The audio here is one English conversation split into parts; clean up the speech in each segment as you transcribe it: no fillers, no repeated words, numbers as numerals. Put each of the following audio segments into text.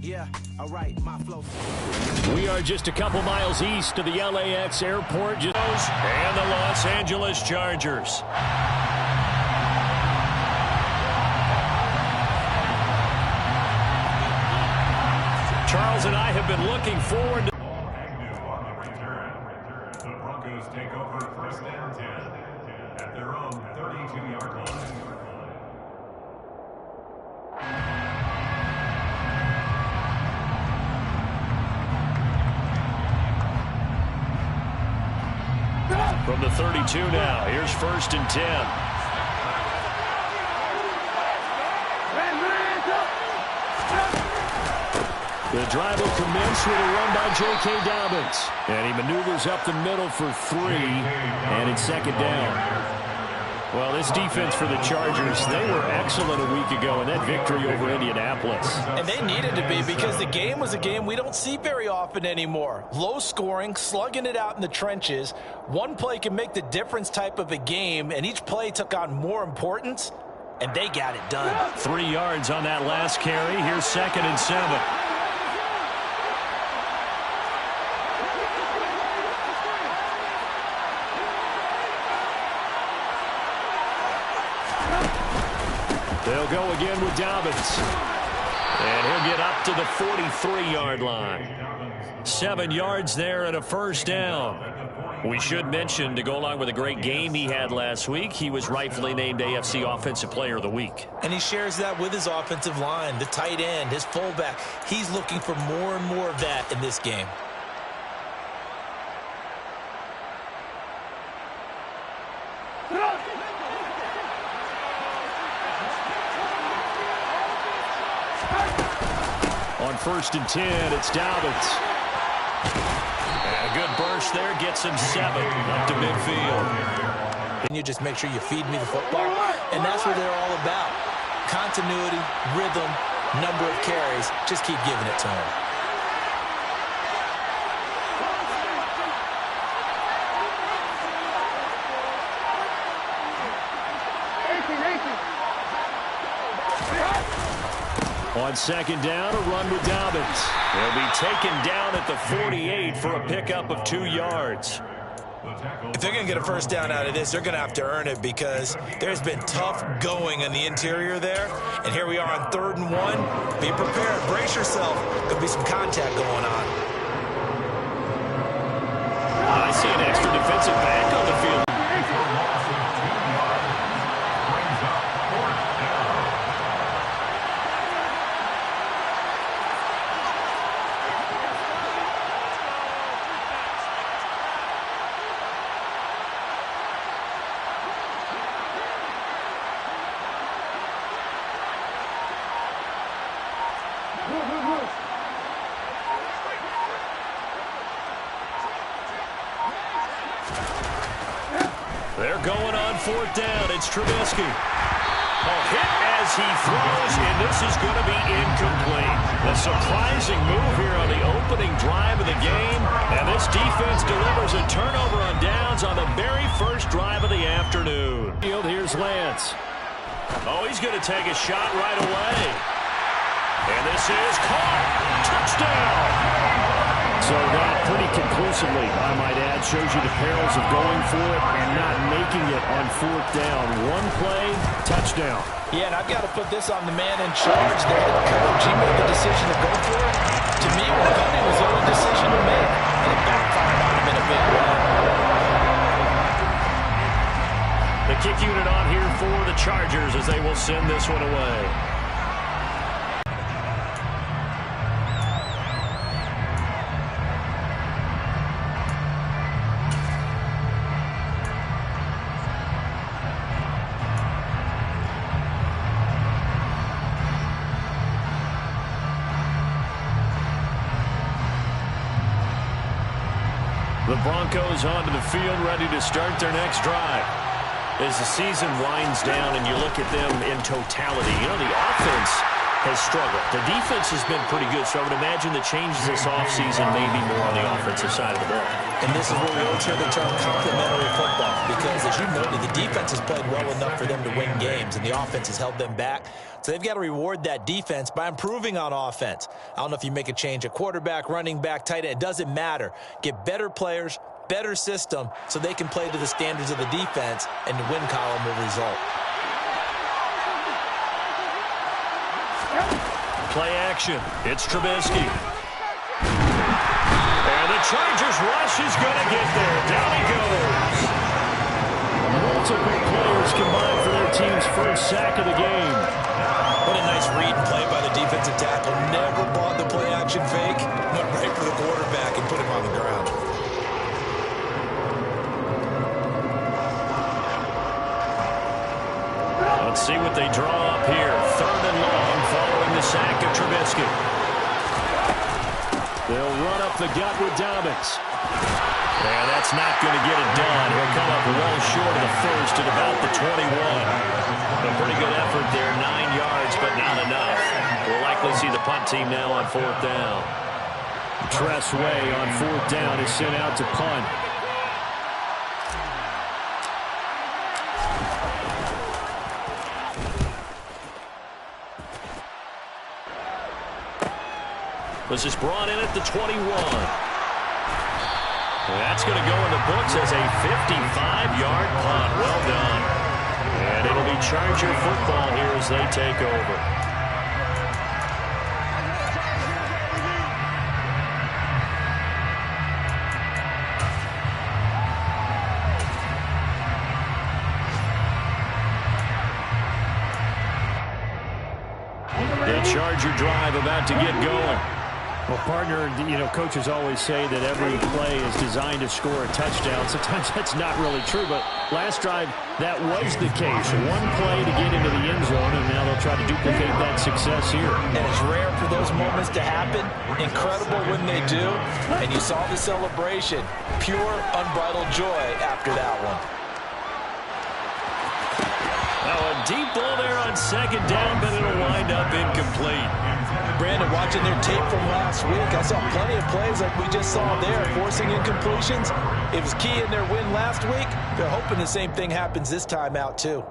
Yeah, all right, my flow. We are just a couple miles east of the LAX airport. And the Los Angeles Chargers. Charles and I have been looking forward to... The Broncos take over first and 10 at their own 32-yard line. From the 32 now, here's first and 10. The drive will commence with a run by J.K. Dobbins. And he maneuvers up the middle for 3, and it's second down. Well, this defense for the Chargers, they were excellent a week ago in that victory over Indianapolis. And they needed to be, because the game was a game we don't see very often anymore. Low scoring, slugging it out in the trenches. One play can make the difference type of a game, and each play took on more importance, and they got it done. 3 yards on that last carry. Here's second and 7. They'll go again with Dobbins. And he'll get up to the 43-yard line. 7 yards there and a first down. We should mention, to go along with a great game he had last week, he was rightfully named AFC Offensive Player of the Week. And he shares that with his offensive line, the tight end, his fullback. He's looking for more and more of that in this game. On first and 10, it's Dobbins. And a good burst there gets him 7 up to midfield. And you just make sure you feed me the football, and that's what they're all about. Continuity, rhythm, number of carries. Just keep giving it to him. On second down, a run with Dobbins. He'll be taken down at the 48 for a pickup of 2 yards. If they're going to get a first down out of this, they're going to have to earn it, because there's been tough going in the interior there. And here we are on 3rd and 1. Be prepared. Brace yourself. Could be some contact going on. I see an extra defensive back on the field. They're going on 4th down. It's Trubisky. A hit as he throws, and this is going to be incomplete. A surprising move here on the opening drive of the game, and this defense delivers a turnover on downs on the very first drive of the afternoon. Here's Lance. Oh, he's going to take a shot right away. And this is caught. Touchdown. So that pretty conclusively, I might add, shows you the perils of going for it and not making it on 4th down. One play, touchdown. Yeah, and I've got to put this on the man in charge. The head coach, he made the decision to go for it. To me, it was the only decision to make, and it backfired on him in a big way. The kick unit on here for the Chargers as they will send this one away. The Broncos onto the field, ready to start their next drive. As the season winds down and you look at them in totality, you know, the offense has struggled. The defense has been pretty good, so I would imagine the changes this offseason may be more on the offensive side of the ball. And this is where we always hear the term complementary football, because as you noted, the defense has played well enough for them to win games, and the offense has held them back. So they've got to reward that defense by improving on offense. I don't know if you make a change at quarterback, running back, tight end. It doesn't matter. Get better players, better system, so they can play to the standards of the defense, and the win column will result. Play action. It's Trubisky. And the Chargers rush is going to get there. Down he goes. Multiple players combined for their team's first sack of the game. What a nice read and play by the defensive tackle. Never bought the play action fake. Went right for the quarterback and put him on the ground. Let's see what they draw up here. 3rd and long following the sack of Trubisky. They'll run up the gut with Dobbins. And that's not going to get it done. He'll come up well short of the first at about the 21. A pretty good effort there. 9 yards, but not enough. We'll likely see the punt team now on 4th down. Tress Way on 4th down is sent out to punt. This is brought in at the 21. That's going to go in the books as a 55-yard punt. Well done. And it'll be Charger football here as they take over. The Charger drive about to get going. Well, partner, coaches always say that every play is designed to score a touchdown. Sometimes that's not really true, but last drive, that was the case. One play to get into the end zone, and now they'll try to duplicate that success here. And it's rare for those moments to happen. Incredible when they do. And you saw the celebration. Pure, unbridled joy after that one. Now a deep ball there on 2nd down, but it'll wind up incomplete. Brandon, watching their tape from last week, I saw plenty of plays like we just saw there, forcing incompletions. It was key in their win last week. They're hoping the same thing happens this time out, too.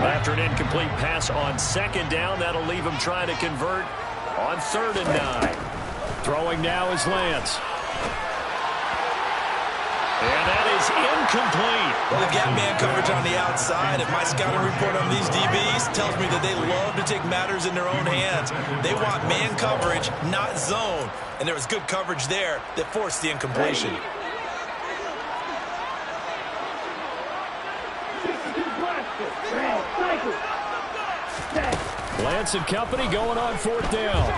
After an incomplete pass on 2nd down, that'll leave him trying to convert on 3rd and 9. Throwing now is Lance. And that is incomplete. Well, they've got man coverage on the outside. If my scouting report on these DBs tells me that they love to take matters in their own hands. They want man coverage, not zone. And there was good coverage there that forced the incompletion. Lance and company going on 4th down.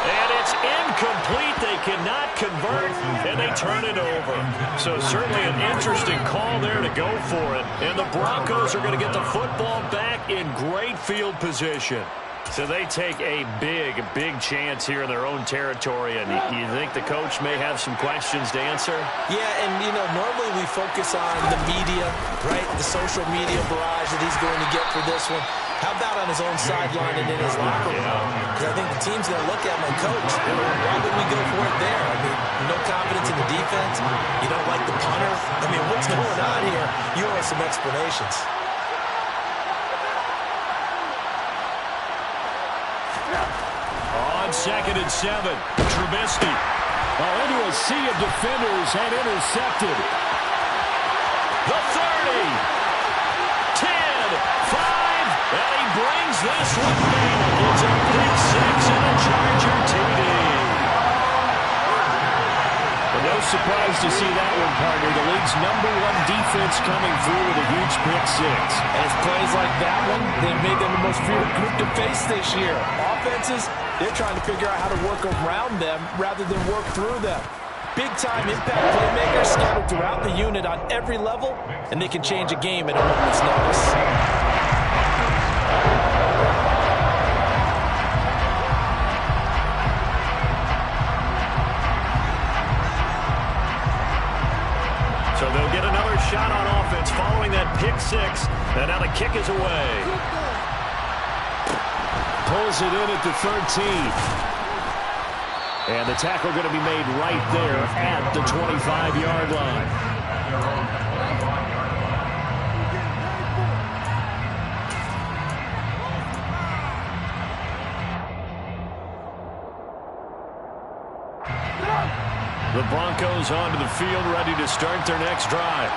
And it's incomplete. They cannot convert, and they turn it over. So certainly an interesting call there to go for it. And the Broncos are going to get the football back in great field position. So they take a big chance here in their own territory. And you think the coach may have some questions to answer? Yeah, and, normally we focus on the media, right? The social media barrage that he's going to get for this one. How about on his own sideline and in his locker room? Because I think the team's going to look at my coach. Why would we go for it there? I mean, no confidence in the defense. You don't like the punter. I mean, what's going on here? You owe us some explanations. On 2nd and 7, Trubisky. Into a sea of defenders and intercepted. The 30. 10, 5, and he brings this one down. It's a big 6 and a Charger TD. But no surprise to see that one, partner. The league's #1 defense coming through with a huge pick 6. And it's plays like that one that made them the most feared group to face this year. Offenses, they're trying to figure out how to work around them rather than work through them. Big-time impact playmakers scattered throughout the unit on every level, and they can change a game at a moment's notice. shot on offense following that pick six. And now the kick is away. Pulls it in at the 13. And the tackle going to be made right there at the 25-yard line. The Broncos onto the field, ready to start their next drive.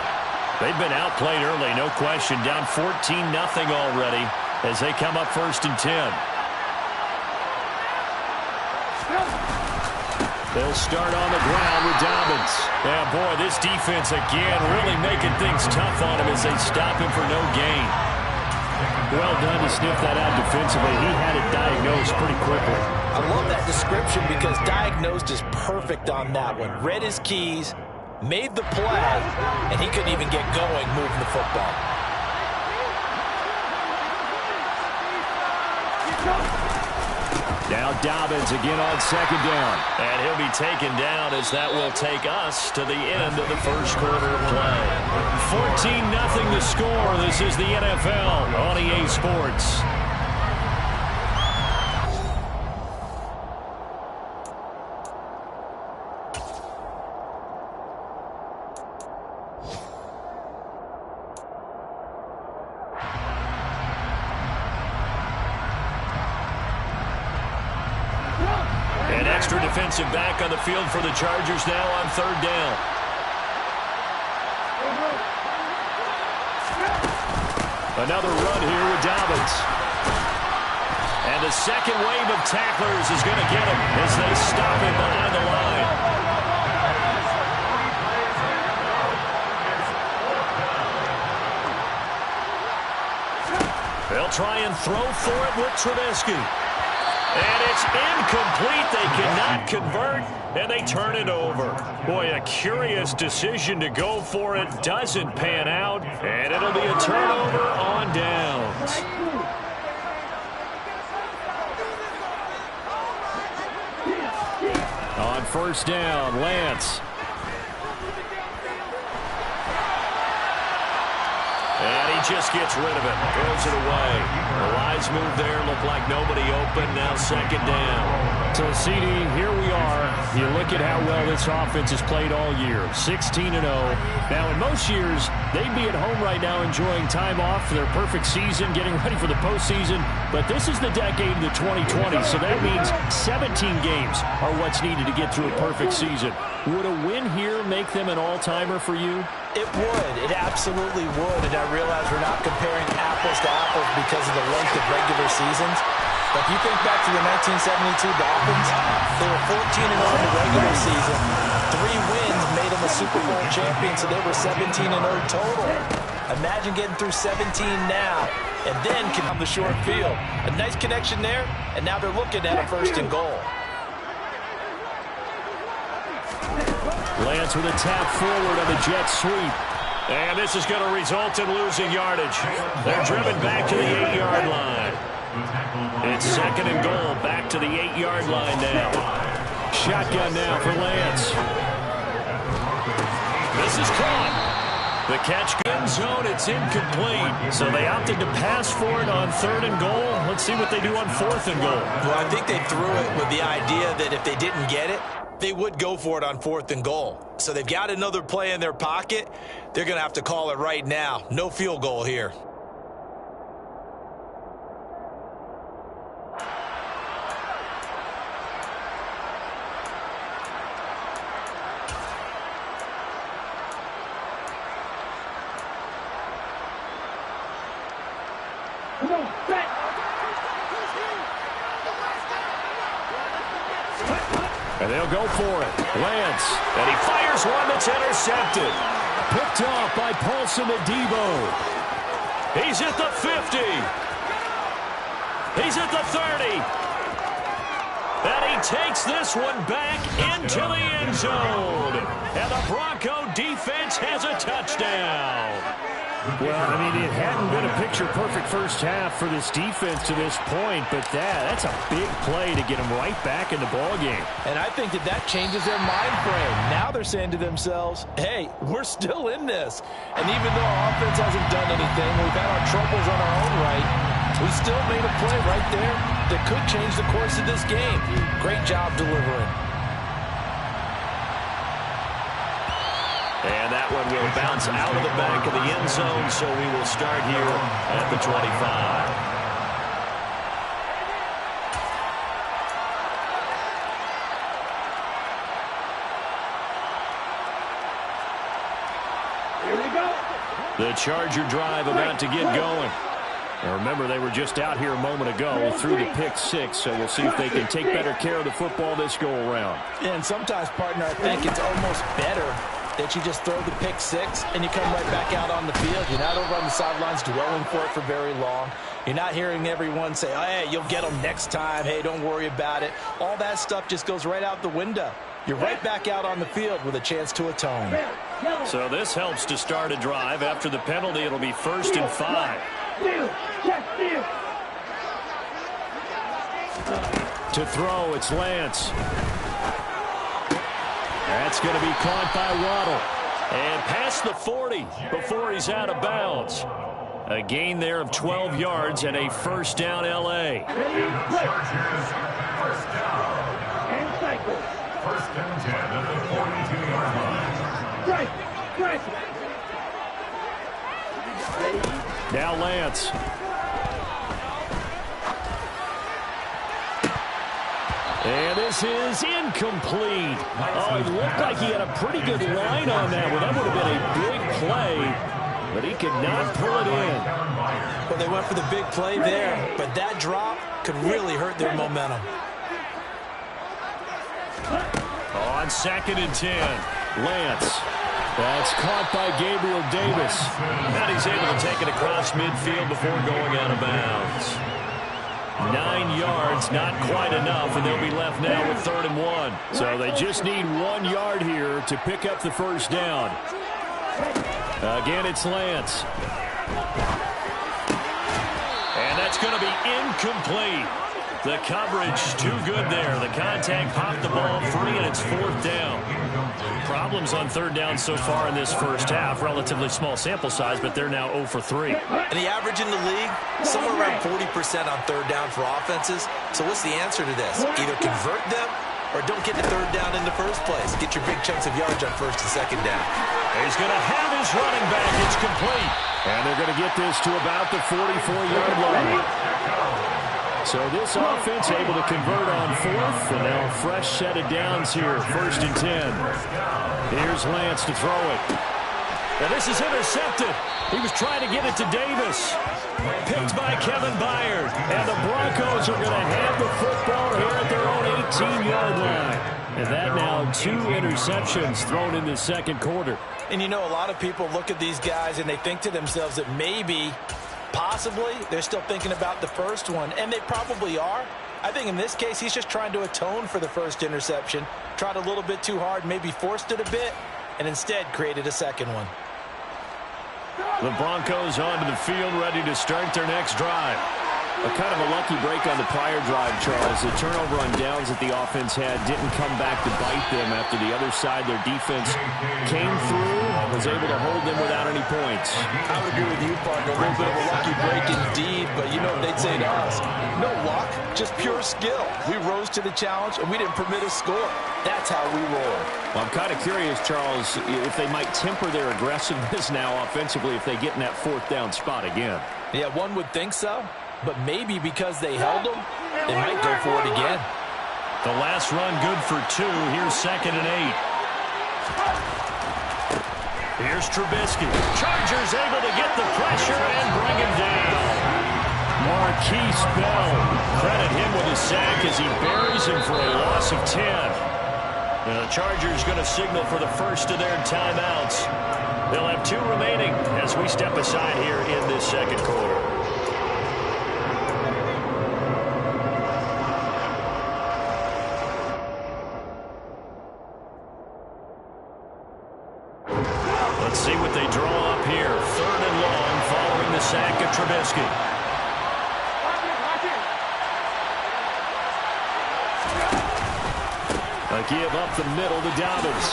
They've been outplayed early, no question. Down 14-0 already as they come up 1st and 10. They'll start on the ground with Dobbins. Yeah, boy, this defense again really making things tough on him as they stop him for no gain. Well done to sniff that out defensively. He had it diagnosed pretty quickly. I love that description because diagnosed is perfect on that one. Read his keys, made the play, and he couldn't even get going moving the football. Now Dobbins again on 2nd down. And he'll be taken down as that will take us to the end of the first quarter of play. 14-0 the score. This is the NFL on EA Sports. An extra defensive back on the field for the Chargers now on 3rd down. Another run here with Dobbins. And the second wave of tacklers is going to get him as they stop him behind the line. They'll try and throw for it with Trubisky. And it's incomplete. They cannot convert, and they turn it over. Boy, a curious decision to go for it. Doesn't pan out, and it'll be a turnover on downs. On 1st down, Lance. And he just gets rid of it. Throws it away. The wise move there. Looked like nobody open. Now 2nd down. So, CD, here we are. You look at how well this offense has played all year. 16-0. Now, in most years, they'd be at home right now enjoying time off for their perfect season, getting ready for the postseason. But this is the decade of the 2020, so that means 17 games are what's needed to get through a perfect season. Would a win here make them an all-timer for you? It would. It absolutely would. And I realize we're not comparing apples to apples because of the length of regular seasons. But if you think back to the 1972 Dolphins, they were 14-0 in the regular season. 3 wins made them a Super Bowl champion, so they were 17-0 total. Imagine getting through 17 now and then can on the short field. A nice connection there, and now they're looking at a 1st and goal. Lance with a tap forward on the jet sweep. And this is going to result in losing yardage. They're driven back to the 8-yard line. It's 2nd and goal, back to the 8-yard line now. Shotgun now for Lance. This is caught. The catch end zone, it's incomplete. So they opted to pass for it on 3rd and goal. Let's see what they do on 4th and goal. Well, I think they threw it with the idea that if they didn't get it, they would go for it on 4th and goal. So they've got another play in their pocket. They're going to have to call it right now. No field goal here. And they'll go for it. Lance. And he fires one that's intercepted. Picked off by Paulson Adebo. He's at the 50. He's at the 30. And he takes this one back into the end zone. And the Bronco defense has a touchdown. Well, I mean, it hadn't been a picture-perfect first half for this defense to this point, but that's a big play to get them right back in the ballgame. And I think that changes their mind frame. Now they're saying to themselves, hey, we're still in this. And even though our offense hasn't done anything, we've had our troubles on our own right, we still made a play right there that could change the course of this game. Great job delivering. And that one will bounce out of the back of the end zone, so we will start here at the 25. Here we go. The Charger drive about to get going. Now remember, they were just out here a moment ago through the pick six, so we'll see if they can take better care of the football this go-around. Yeah, and sometimes, partner, I think it's almost better that you just throw the pick six and you come right back out on the field. You're not over on the sidelines dwelling for it for very long. You're not hearing everyone say, oh, hey, you'll get them next time. Hey, don't worry about it. All that stuff just goes right out the window. You're right back out on the field with a chance to atone. So this helps to start a drive. After the penalty, it'll be 1st and 5. To throw, it's Lance. That's going to be caught by Waddle. And past the 40 before he's out of bounds. A gain there of 12 yards and a first down L.A. First down. First and 10 at the 42-yard line. Now Lance. And this is incomplete. Oh, it looked like he had a pretty good line on that one. That would have been a big play, but he could not pull it in. Well, they went for the big play there, but that drop could really hurt their momentum. On 2nd and 10, Lance. That's caught by Gabriel Davis. And he's able to take it across midfield before going out of bounds. 9 yards, not quite enough, and they'll be left now with 3rd and 1. So they just need 1 yard here to pick up the first down. Again, it's Lance. And that's going to be incomplete. The coverage too good there. The contact popped the ball free, and it's 4th down. Problems on 3rd down so far in this first half. Relatively small sample size, but they're now 0 for 3. And the average in the league, somewhere around 40% on 3rd down for offenses. So what's the answer to this? Either convert them or don't get to 3rd down in the first place. Get your big chunks of yardage on 1st and 2nd down. He's going to have his running back. It's complete. And they're going to get this to about the 44-yard line. So this offense able to convert on 4th, and now a fresh set of downs here, 1st and 10. Here's Lance to throw it. And this is intercepted. He was trying to get it to Davis. Picked by Kevin Byard. And the Broncos are going to have the football here at their own 18-yard line. And that now 2 interceptions thrown in the second quarter. And you know, a lot of people look at these guys and they think to themselves that maybe, possibly, they're still thinking about the first one, and they probably are. I think in this case, he's just trying to atone for the first interception, tried a little bit too hard, maybe forced it a bit, and instead created a second one. The Broncos onto the field, ready to start their next drive. A kind of a lucky break on the prior drive, Charles. The turnover on downs that the offense had didn't come back to bite them after the other side. Their defense came through, was able to hold them without any points. I would agree with you, partner. A little bit of a lucky break indeed, but you know what they'd say to us? No luck, just pure skill. We rose to the challenge, and we didn't permit a score. That's how we roll. Well, I'm kind of curious, Charles, if they might temper their aggressiveness now offensively if they get in that 4th down spot again. Yeah, one would think so. But maybe because they held them, they might go for it again. The last run good for 2. Here's 2nd and 8. Here's Trubisky. Chargers able to get the pressure and bring him down. Marquise Bell. Credit him with a sack as he buries him for a loss of 10. The Chargers going to signal for the first of their timeouts. They'll have 2 remaining as we step aside here in this second quarter. Let's see what they draw up here. 3rd and long. the sack of Trubisky. A give up the middle to Dobbins.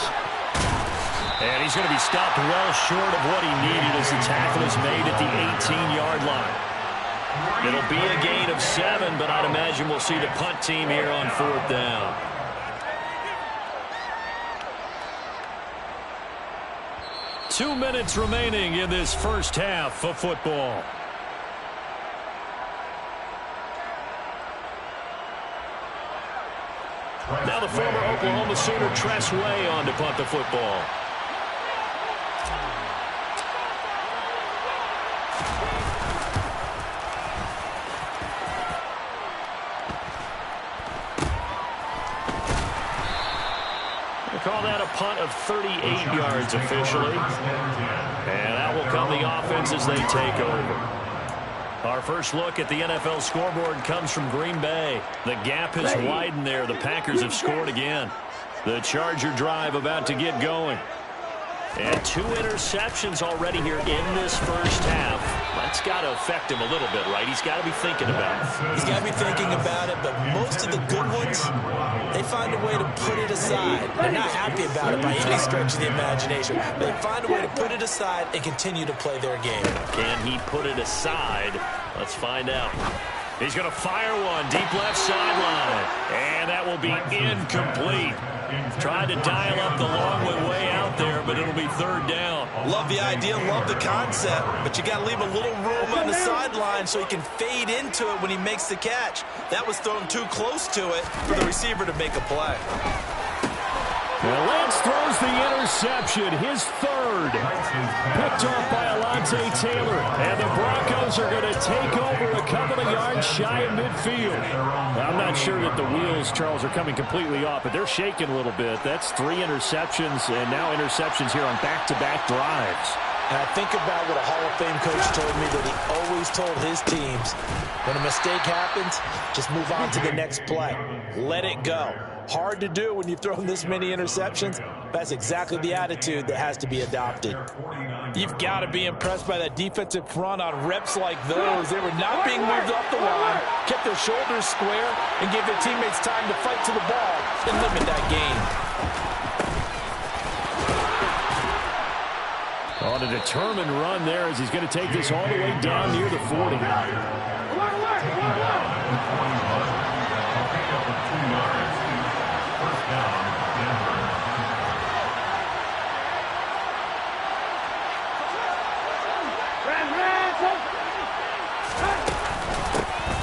And he's going to be stopped well short of what he needed as the tackle is made at the 18-yard line. It'll be a gain of 7, but I'd imagine we'll see the punt team here on 4th down. Two minutes remaining in this first half of football. Now the former Oklahoma Sooner Tress Way on to punt the football. Call that a punt of 38 yards officially. And that will come the offense as they take over. Our first look at the NFL scoreboard comes from Green Bay. The gap has widened there. The Packers have scored again. The Charger drive about to get going. And 2 interceptions already here in this first half. That's got to affect him a little bit, right? He's got to be thinking about it. He's got to be thinking about it, but most of the good ones, they find a way to put it aside. They're not happy about it by any stretch of the imagination. They find a way to put it aside and continue to play their game. Can he put it aside? Let's find out. He's going to fire one deep left sideline. And that will be incomplete. Tried to dial up the long way out there, but it'll be 3rd down. Love the idea, love the concept, but you got to leave a little room on the sideline so he can fade into it when he makes the catch. That was thrown too close to it for the receiver to make a play. Well, Lance throws the interception, his 3rd. Picked off by Alontae Taylor. And the Broncos are going to take over a couple of yards shy of midfield. I'm not sure that the wheels, Charles, are coming completely off, but they're shaking a little bit. That's 3 interceptions, and now interceptions here on back-to-back drives. And I think about what a Hall of Fame coach told me that he always told his teams, when a mistake happens, just move on to the next play. Let it go. Hard to do when you've thrown this many interceptions. That's exactly the attitude that has to be adopted. You've got to be impressed by that defensive front on reps like those. They were not being moved off the line, kept their shoulders square, and gave their teammates time to fight to the ball and limit that gain. On a determined run there as he's going to take this all the way down near the 40.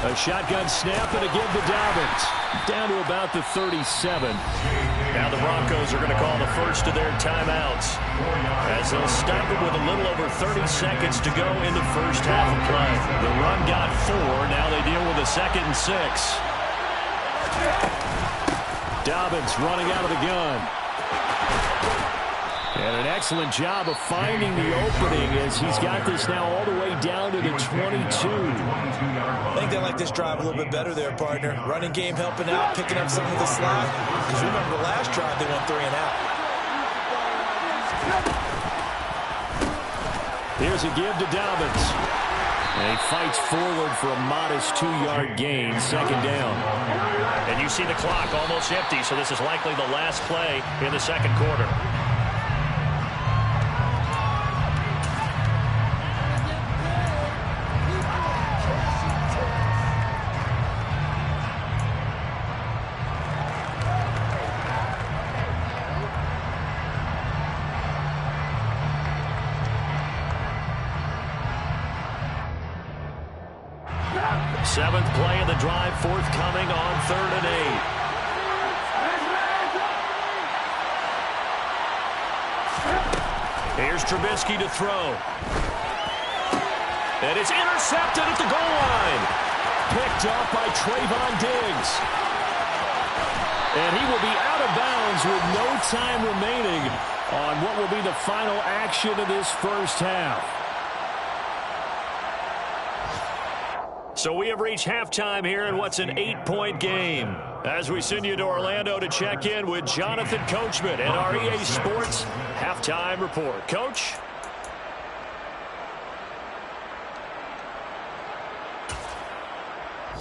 A shotgun snap and a give to Dobbins. Down to about the 37. Now the Broncos are going to call the first of their timeouts as they'll stop it with a little over 30 seconds to go in the first half of play. The run got 4. Now they deal with a 2nd and 6. Dobbins running out of the gun. And an excellent job of finding the opening as he's got this now all the way down to the 22. I think they like this drive a little bit better there, partner. Running game helping out, picking up some of the slack. Because remember the last drive, they went 3 and out. Here's a give to Dobbins. And he fights forward for a modest 2-yard gain, 2nd down. And you see the clock almost empty, so this is likely the last play in the 2nd quarter. Seventh play of the drive forthcoming on 3rd and 8. Here's Trubisky to throw. And it's intercepted at the goal line. Picked off by Trayvon Diggs. And he will be out of bounds with no time remaining on what will be the final action of this first half. So we have reached halftime here in what's an 8-point game. As we send you to Orlando to check in with Jonathan Coachman at our EA Sports Halftime Report. Coach?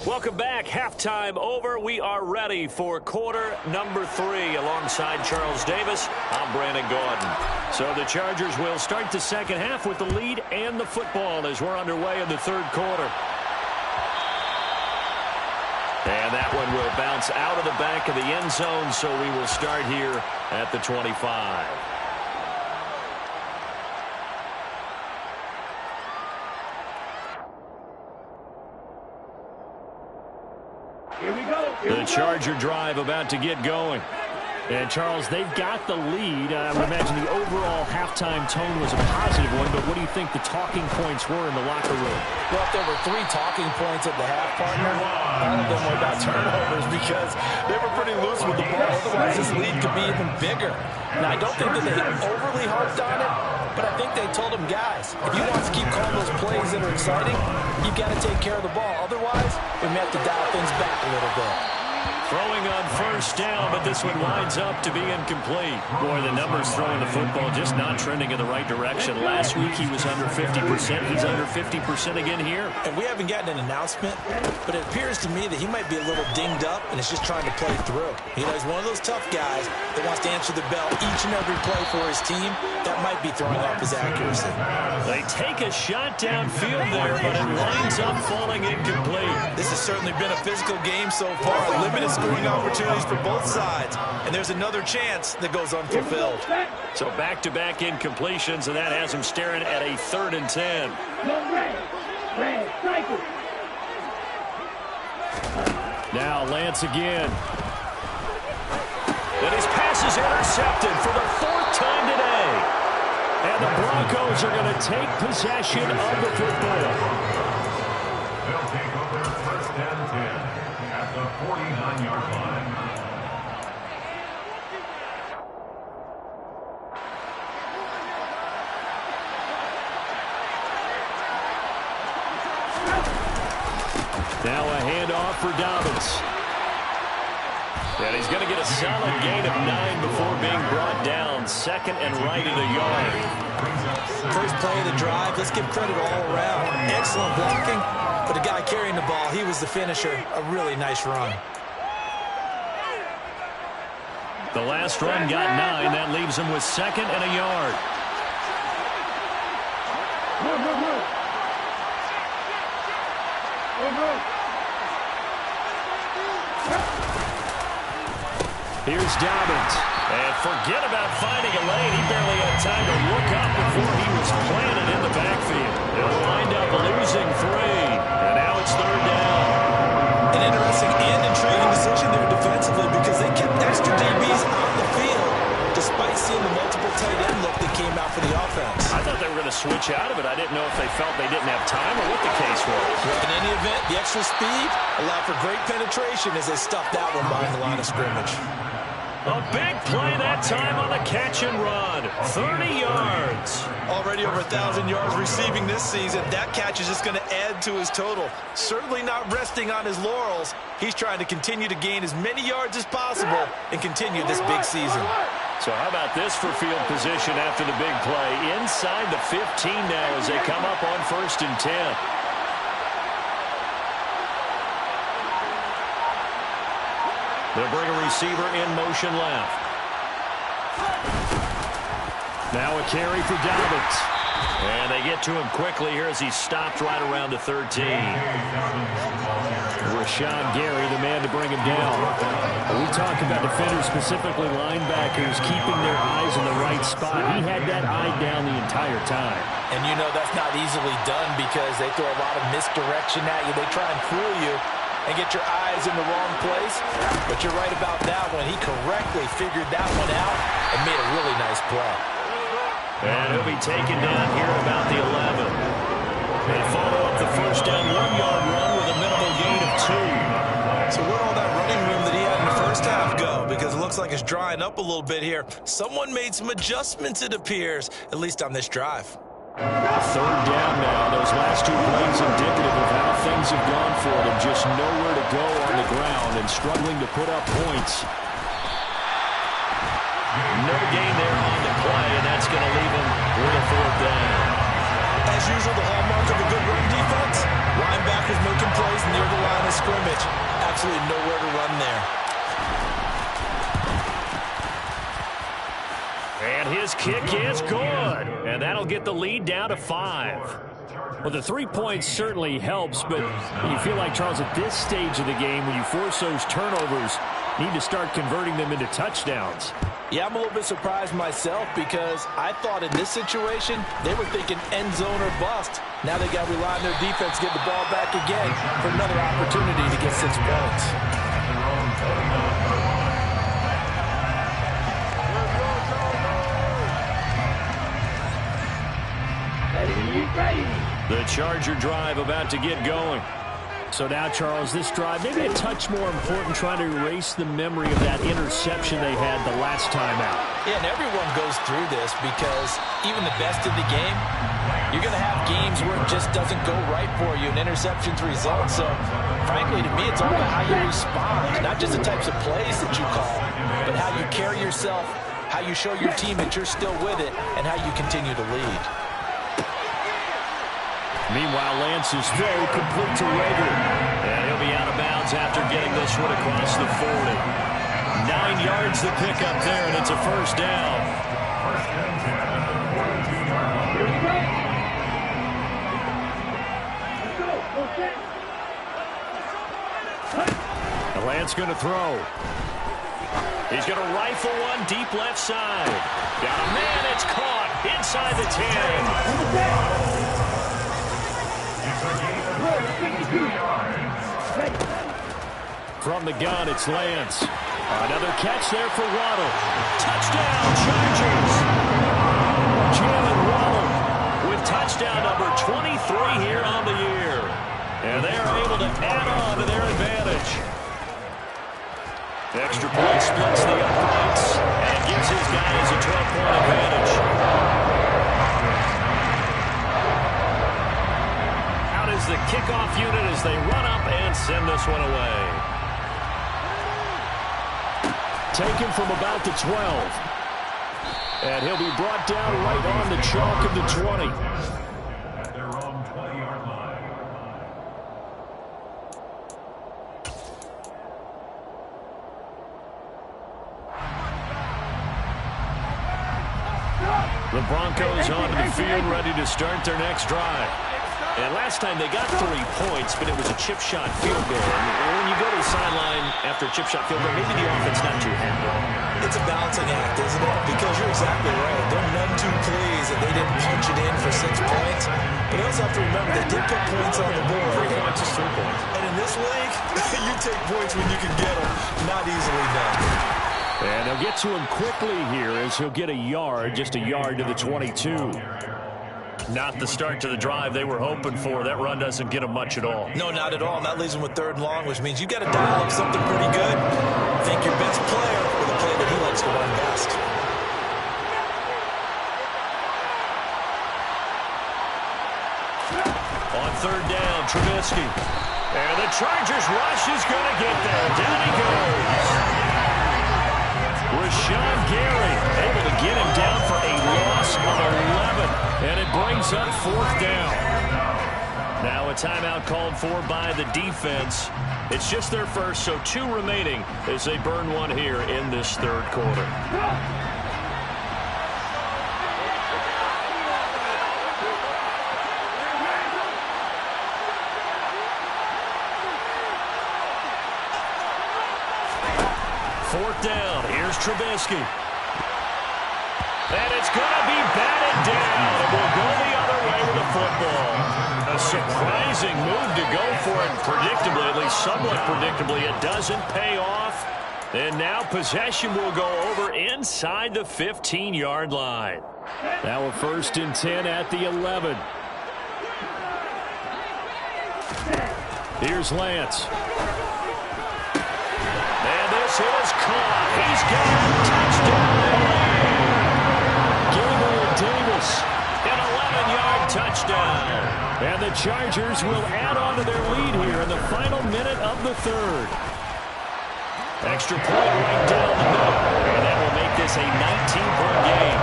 Welcome back. Halftime over. We are ready for quarter number 3. Alongside Charles Davis, I'm Brandon Gordon. So the Chargers will start the second half with the lead and the football as we're underway in the third quarter. And that one will bounce out of the back of the end zone, so we will start here at the 25. The Charger drive about to get going. And, Charles, they've got the lead. I would imagine the overall halftime tone was a positive one, but what do you think the talking points were in the locker room? Well, if there were 3 talking points at the half, partner, all of them were about turnovers because they were pretty loose with the ball. Otherwise, this lead could be even bigger. Now, I don't think that they overly harped on it, but I think they told them, guys, if you want to keep calling those plays that are exciting, you've got to take care of the ball. Otherwise, we may have to dial things back a little bit. Throwing on first down, but this one winds up to be incomplete. Boy, the numbers throwing the football just not trending in the right direction. Last week he was under 50%. He's under 50% again here. And we haven't gotten an announcement, but it appears to me that he might be a little dinged up and is just trying to play through. You know, he's one of those tough guys that wants to answer the bell each and every play for his team. That might be throwing off his accuracy. They take a shot downfield there, but it winds up falling incomplete. This has certainly been a physical game so far. Limited scoring opportunities for both sides. And there's another chance that goes unfulfilled. So back-to-back incompletions, and that has him staring at a 3rd and 10. Now Lance again. And his pass is intercepted for the 4th time today. And the Broncos are going to take possession of the football. They'll take over first and 10 at the 49-yard line. Now a handoff for Dobbins. And he's going to get a solid gain of 9 before being brought down. 2nd and right at a yard. First play of the drive. Let's give credit all around. Excellent blocking. But the guy carrying the ball, he was the finisher. A really nice run. The last run got 9. That leaves him with 2nd and a yard. Here's Dobbins. And forget about finding a lane. He barely had time to look up before he was planted in the backfield. They'll wind up losing 3. And now it's 3rd down. An interesting and intriguing decision there defensively because they kept extra DBs on the field despite seeing the multiple tight end look that came out for the offense. I thought they were going to switch out of it. I didn't know if they felt they didn't have time or what the case was. In any event, the extra speed allowed for great penetration as they stuffed that one behind the line of scrimmage. A big play that time on the catch and run. 30 yards. Already over 1,000 yards receiving this season. That catch is just going to add to his total. Certainly not resting on his laurels. He's trying to continue to gain as many yards as possible and continue this big season. So how about this for field position after the big play? Inside the 15 now as they come up on 1st and 10. They'll bring a receiver in motion left. Now a carry for Dobbins. And they get to him quickly here as he's stopped right around the 13. Rashawn Gary, the man to bring him down. We talk about defenders, specifically linebackers, keeping their eyes in the right spot. He had that eye down the entire time. And you know that's not easily done because they throw a lot of misdirection at you. They try and fool you and get your eyes in the wrong place. But you're right about that one. He correctly figured that one out and made a really nice play. And he'll be taken down here at about the 11. They follow up the first down 1-yard run with a minimal gain of 2. So where'd all that running room that he had in the first half go? Because it looks like it's drying up a little bit here. Someone made some adjustments, it appears, at least on this drive. 3rd down now. Those last 2 plays indicative of how things have gone for them. Just nowhere to go on the ground and struggling to put up points. No gain there on the play, and that's going to leave him with a 4th down. As usual, the hallmark of a good run defense, Linebackers making plays near the line of scrimmage. Absolutely nowhere to run there. And his kick is good. And that'll get the lead down to 5. Well, the 3 points certainly helps, but you feel like, Charles, at this stage of the game, when you force those turnovers, you need to start converting them into touchdowns. Yeah, I'm a little bit surprised myself because I thought in this situation, they were thinking end zone or bust. Now they got to rely on their defense to get the ball back again for another opportunity to get 6 points. The Charger drive about to get going. So now, Charles, this drive maybe a touch more important, trying to erase the memory of that interception they had the last time out. Yeah, and everyone goes through this because even the best in the game, you're going to have games where it just doesn't go right for you and interceptions result. So, frankly, to me, it's all about how you respond, not just the types of plays that you call, but how you carry yourself, how you show your team that you're still with it, and how you continue to lead. Meanwhile, Lance's throw complete to Rager. And he'll be out of bounds after getting this one across the 40. 9 yards to pick up there, and it's a first down. And Lance going to throw. He's going to rifle one deep left side. Got a man, it's caught inside the 10. From the gun, it's Lance. Another catch there for Waddle. Touchdown, Chargers! Jalen Waddle with touchdown number 23 here on the year. And they're able to add on to their advantage. Extra point splits the uprights and gives his guys a 12-point advantage. Out is the kickoff unit as they run up and send this one away. Taken from about the 12. And he'll be brought down right on the chalk of the 20. At their own 20-yard line. The Broncos onto the field, ready to start their next drive. And last time they got 3 points, but it was a chip shot field goal. And when you go to the sideline after a chip shot field goal, maybe the offense not too happy. It's a balancing act, isn't it? Because you're exactly right. They're none too pleased that they didn't punch it in for 6 points. But you also have to remember, they did put points on the board. 3 points is 3 points. And in this league, you take points when you can get them. Not easily done. And they'll get to him quickly here as he'll get a yard, just a yard to the 22. Not the start to the drive they were hoping for. That run doesn't get them much at all. No, not at all. And that leaves them with 3rd and long, which means you got to dial up something pretty good. Think your best player with a play that he likes to run best. On 3rd down, Trubisky. And the Chargers rush is going to get there. Down he goes. Rashawn Gary able to get him down for a loss of 11. And it brings up 4th down. Now a timeout called for by the defense. It's just their first, so 2 remaining as they burn one here in this 3rd quarter. Fourth down. Here's Trubisky. And it's going to be batted down. It will go the other way with the football. A surprising move to go for it predictably, at least somewhat predictably. It doesn't pay off. And now possession will go over inside the 15-yard line. Now a 1st and 10 at the 11. Here's Lance. And this is caught. He's got a touchdown. Davis, an 11-yard touchdown. And the Chargers will add on to their lead here in the final minute of the 3rd. Extra point right down the middle. And that will make this a 19-point game.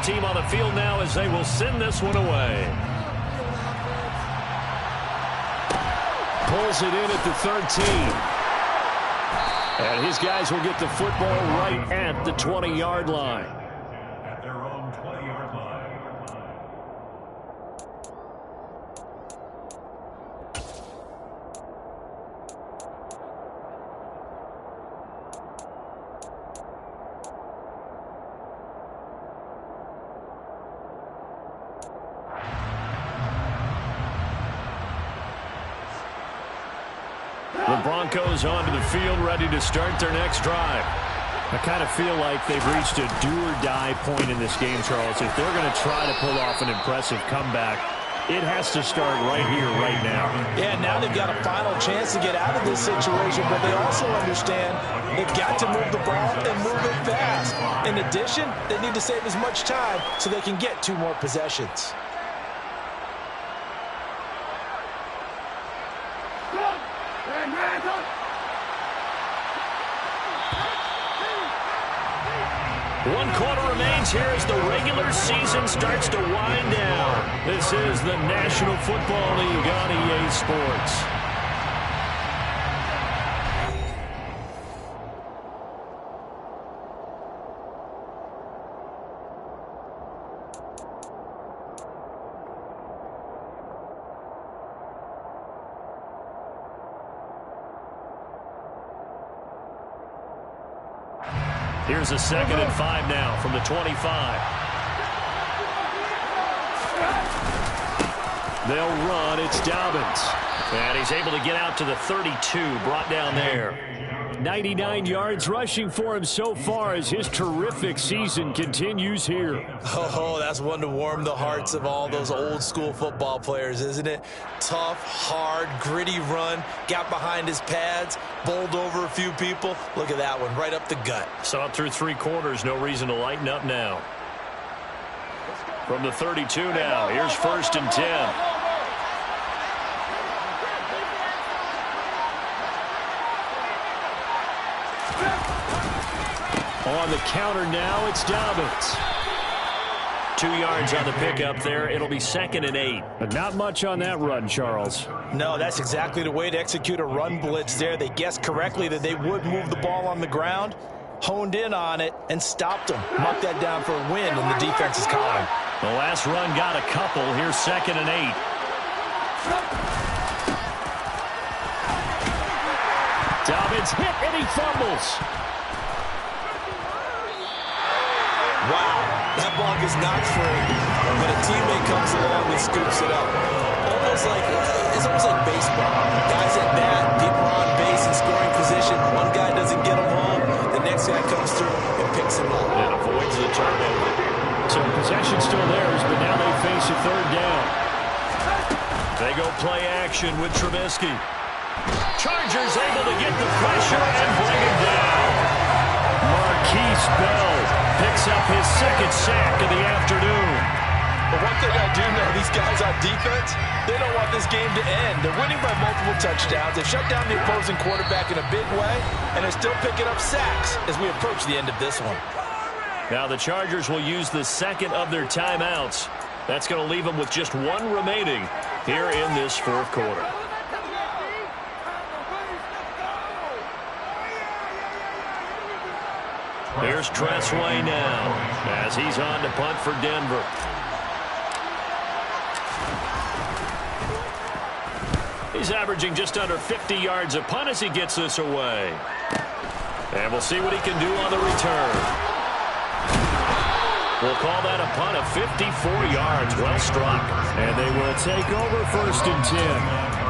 Kickoff team on the field now as they will send this one away. Pulls it in at the 13. And his guys will get the football right at the 20-yard line. At their own 20-yard line. The Broncos onto the field, ready to start their next drive. I kind of feel like they've reached a do-or-die point in this game, Charles. If they're going to try to pull off an impressive comeback, it has to start right here, right now. Yeah, now they've got a final chance to get out of this situation, but they also understand they've got to move the ball and move it fast. In addition, they need to save as much time so they can get 2 more possessions. One quarter remains here as the regular season starts to wind down. This is the National Football League on EA Sports. Here's a 2nd and 5 now from the 25. They'll run. It's Dobbins. And he's able to get out to the 32, brought down there. 99 yards rushing for him so far as his terrific season continues here. Oh, that's one to warm the hearts of all those old-school football players, isn't it? Tough, hard, gritty run, got behind his pads, bowled over a few people. Look at that one, right up the gut. Saw it through 3 quarters, no reason to lighten up now. From the 32 now, here's 1st and 10. On the counter now, it's Dobbins. 2 yards on the pickup there. It'll be 2nd and 8. But not much on that run, Charles. No, that's exactly the way to execute a run blitz there. They guessed correctly that they would move the ball on the ground, honed in on it, and stopped them. Marked that down for a win in the defense's column. The last run got a couple. Here's 2nd and 8. Dobbins hit and he fumbles. Wow, that ball gets knocked free, but a teammate comes along and scoops it up. It's almost like baseball. Guys at bat, people are on base in scoring position. One guy doesn't get him home, the next guy comes through and picks him up. And avoids the turnover. So possession still theirs, but now they face a 3rd down. They go play action with Trubisky. Chargers able to get the pressure and bring him down. Marquise Bell picks up his 2nd sack of the afternoon. But one thing I do know, these guys on defense, they don't want this game to end. They're winning by multiple touchdowns. They've shut down the opposing quarterback in a big way, and they're still picking up sacks as we approach the end of this one. Now the Chargers will use the 2nd of their timeouts. That's going to leave them with just 1 remaining here in this 4th quarter. Here's Tressway now as he's on to punt for Denver. He's averaging just under 50 yards a punt as he gets this away. And we'll see what he can do on the return. We'll call that a punt of 54 yards. Well struck. And they will take over 1st and 10.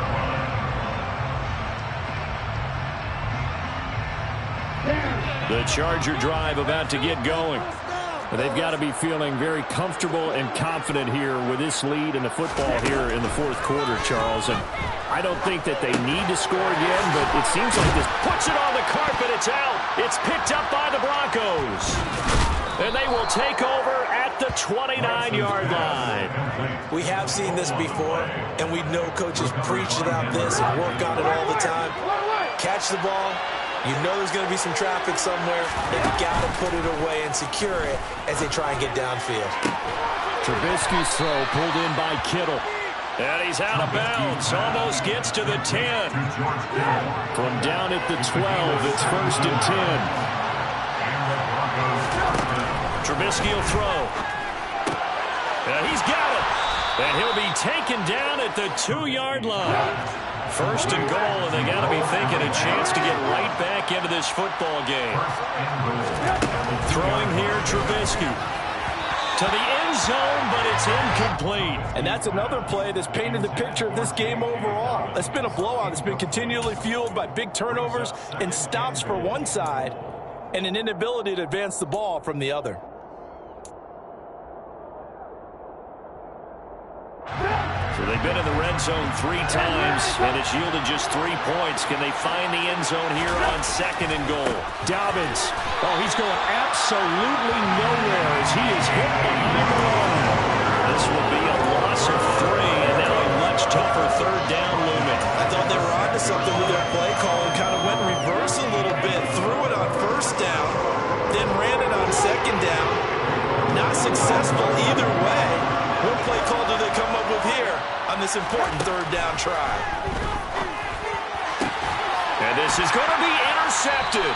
The Charger drive about to get going. They've got to be feeling very comfortable and confident here with this lead in the football here in the 4th quarter, Charles. And I don't think that they need to score again, but it seems like this puts it on the carpet. It's out. It's picked up by the Broncos. And they will take over at the 29-yard line. We have seen this before, and we know coaches preach about this and work on it all the time. Catch the ball, You know there's going to be some traffic somewhere, and you got to put it away and secure it as they try and get downfield. Trubisky's throw pulled in by Kittle. And he's out of bounds. Almost gets to the 10. From down at the 12, it's 1st and 10. Trubisky will throw. He's got it. And he'll be taken down at the 2-yard line. 1st and goal, and they got to be thinking a chance to get right back into this football game. Throwing here, Trubisky. To the end zone, but it's incomplete. And that's another play that's painted the picture of this game overall. It's been a blowout. It's been continually fueled by big turnovers and stops for one side and an inability to advance the ball from the other. So they've been in the red zone 3 times, and it's yielded just 3 points. Can they find the end zone here on 2nd and goal? Dobbins. Oh, he's going absolutely nowhere as he is hit behind the line. This will be a loss of 3, and now a much tougher 3rd down looming. I thought they were onto something with their play call and kind of went in reverse a little bit, threw it on 1st down, then ran it on 2nd down. Not successful either way. What play call do they come up with here on this important 3rd down try? And this is going to be intercepted.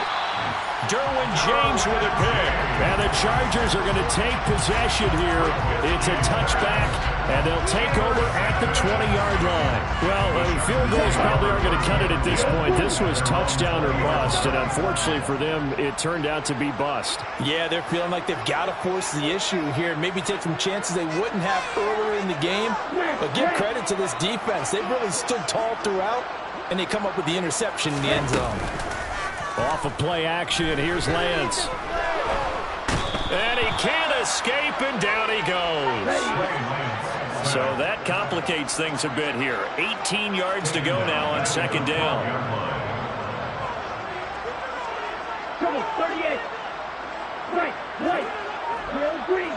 Derwin James with a pick. And the Chargers are going to take possession here. It's a touchback, and they'll take over at the 20-yard line. Well, field goals probably aren't going to cut it at this point. This was touchdown or bust, and unfortunately for them, it turned out to be bust. Yeah, they're feeling like they've got to force the issue here and maybe take some chances they wouldn't have earlier in the game. But give credit to this defense. They've really stood tall throughout, and they come up with the interception in the end zone. Off of play action, here's Lance. And he can't escape, and down he goes. So that complicates things a bit here. 18 yards to go now on 2nd down. Come on, 38. Right. Real green.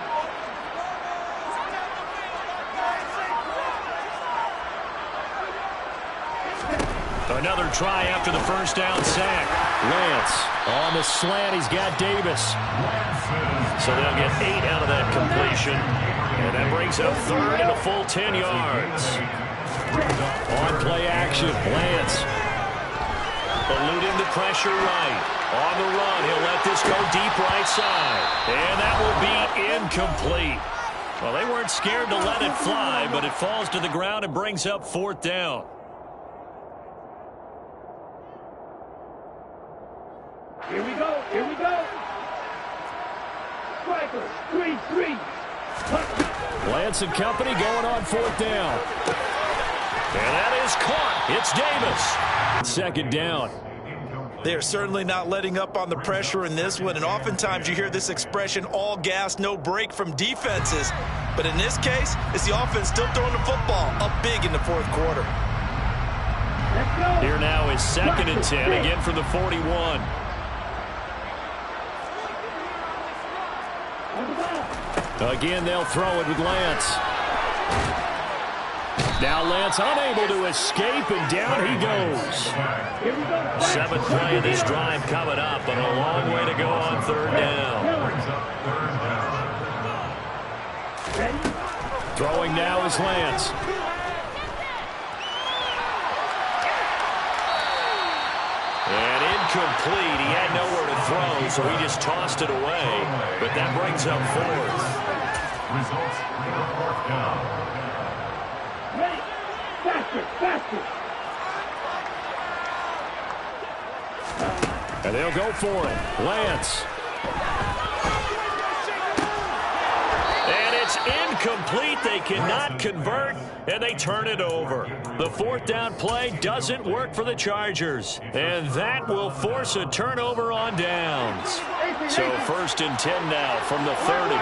Another try after the 1st down sack. Lance on the slant. He's got Davis. So they'll get 8 out of that completion. And that brings up 3rd and a full 10 yards. On play action, Lance. Eluding the pressure right. On the run, he'll let this go deep right side. And that will be incomplete. Well, they weren't scared to let it fly, but it falls to the ground and brings up 4th down. Here we go. Strikers, 3-3. Lance and company going on 4th down. And that is caught. It's Davis. 2nd down. They are certainly not letting up on the pressure in this one, and oftentimes you hear this expression, all gas, no break from defenses. But in this case, it's the offense still throwing the football up big in the 4th quarter. Here now is 2nd and 10, again from the 41. Again, they'll throw it with Lance. Now Lance unable to escape, and down he goes. 7th play of this drive coming up, but a long way to go on 3rd down. Throwing now is Lance. And incomplete. He had nowhere to throw, so he just tossed it away. But that brings up 4th. Results, 4th down. Ready. Faster. And they'll go for it. Lance. And it's incomplete. They cannot convert, and they turn it over. The 4th down play doesn't work for the Chargers, and that will force a turnover on downs. So 1st and 10 now from the 30.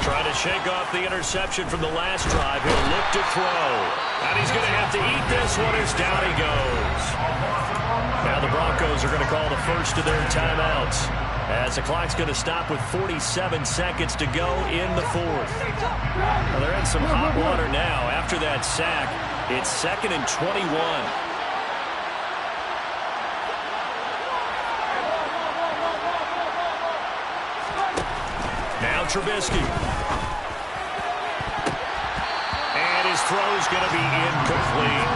Trying to shake off the interception from the last drive. He'll look to throw. And he's going to have to eat this one as down he goes. Now the Broncos are going to call the first of their timeouts. As the clock's going to stop with 47 seconds to go in the fourth. Well, they're in some hot water now. After that sack, it's 2nd and 21. Now Trubisky. And his throw's going to be incomplete.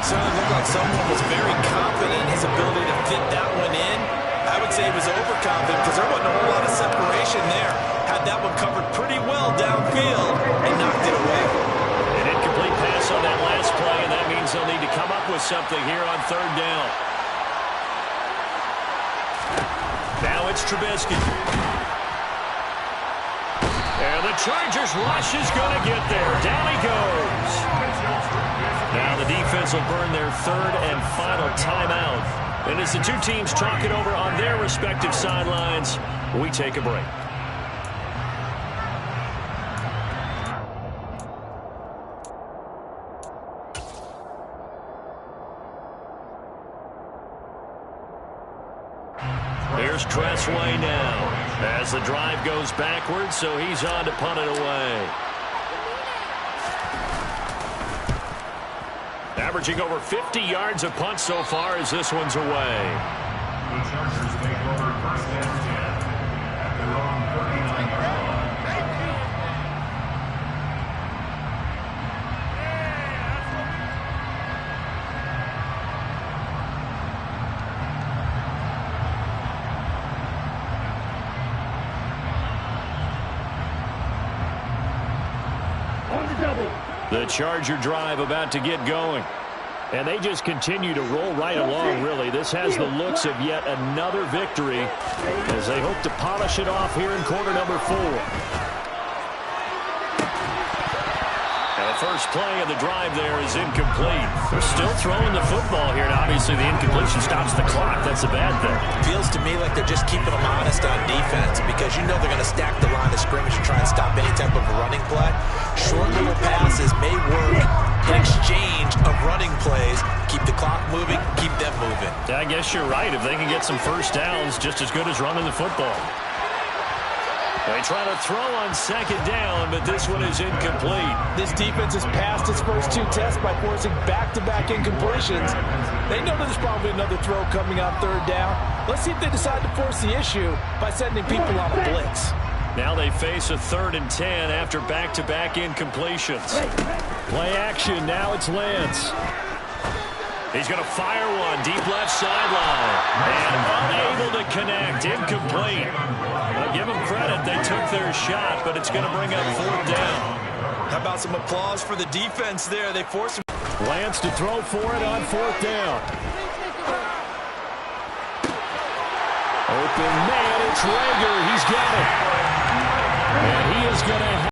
Certainly looked like someone was very confident in his ability to fit that one in. I would say he was overconfident because there wasn't a whole lot of separation there. Had that one covered pretty well downfield and knocked it away. An incomplete pass on that last play, and that means they'll need to come up with something here on 3rd down. Now it's Trubisky. And the Chargers rush is going to get there. Down he goes. Now the defense will burn their 3rd and final timeout. And as the two teams talk it over on their respective sidelines, we take a break. Here's Tressway now as the drive goes backwards, so he's on to punt it away. Averaging over 50 yards a punt so far as this one's away. The Chargers take over 1st and 10 at their own 39-yard line. On the double. The Charger drive about to get going. And they just continue to roll right along, really. This has the looks of yet another victory as they hope to polish it off here in quarter number 4. And the first play of the drive there is incomplete. They're still throwing the football here, and obviously the incompletion stops the clock. That's a bad thing. Feels to me like they're just keeping them honest on defense because you know they're going to stack the line of scrimmage and try and stop any type of running play. Short little passes may work in exchange of running plays. Keep the clock moving, keep them moving. I guess you're right. If they can get some first downs, just as good as running the football. They try to throw on 2nd down, but this one is incomplete. This defense has passed its first 2 tests by forcing back-to-back incompletions. They know there's probably another throw coming on 3rd down. Let's see if they decide to force the issue by sending people on a blitz. Now they face a 3rd and 10 after back-to-back incompletions. Play action. Now it's Lance. He's going to fire one deep left sideline. And unable to connect. Incomplete. Well, give them credit. They took their shot, but it's going to bring up 4th down. How about some applause for the defense there? They forced him. Lance to throw for it on 4th down. Open man. It's Rager. He's got it. And he is going to